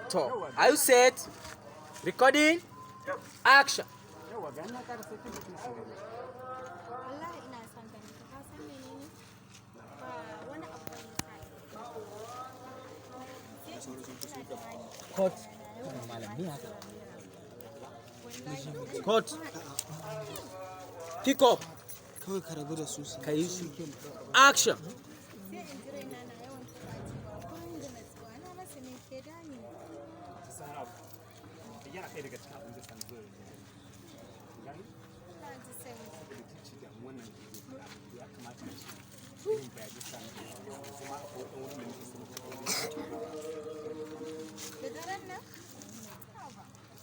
To, are you set? Recording? Action. Wallahi ina son ganin ka san menene ba wani abu Cut. Cut. Pick up. Kawai ka rabu da su Ka yi su. Action. yana kai daga cikin abin da san zuwa gani wannan ya kamata shi yin bayani san kuma akwai ɗan wani da sun da daren nan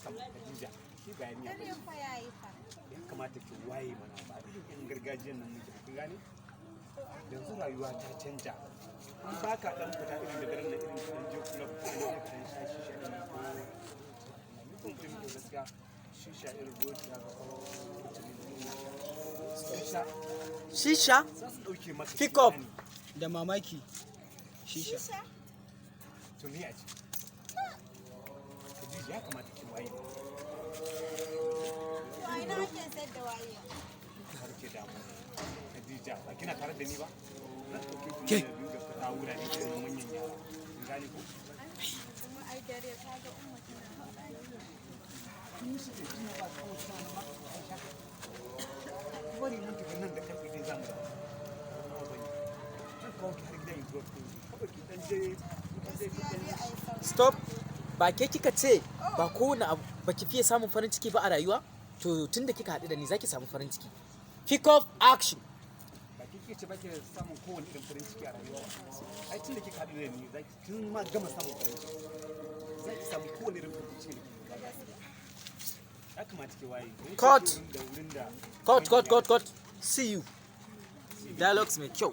Khadija shi bayani dare fa yayi fa ya kamata ki waye mana ba irin gargajiyan nan muke ku gane yanzu rayuwa ta canja in baka dan fita irin da daren nan irin kan je club ko ne kan shashi shaɗi ko gaskiya shisha irin goti haka Shisha? Pick up. da mamaki shisha. To me a ce. Khadija ya kamata ki waye. wai na ke sayar da waye Har ke damu. Khadija ba kina tare da ni ba? Na dauke ki da biyu da fita wura ne da manyan yara. Kin gane ko? kuma ai dare ka ga umma tana Bari mun tafi nan da karfi dai zamu dawo. Kawo ki har gidan zuwa ku. Kaba ki dan je Stop. Ba ke kika ce ba kowane abu ba ki fiye samun farin ciki ba a rayuwa? To tunda kika haɗu da ni zaki samu farin ciki. Pick up action. ba kike ce ba ke samun kowane irin farin ciki a rayuwa. Ai tunda kika haɗu da ni zaki kin ma gama samun farin ciki. Zaki samu kowane irin farin ciki. Ya kamata ki waye. Cut. Da wurin da Cut. See you. Dialogues mai kyau.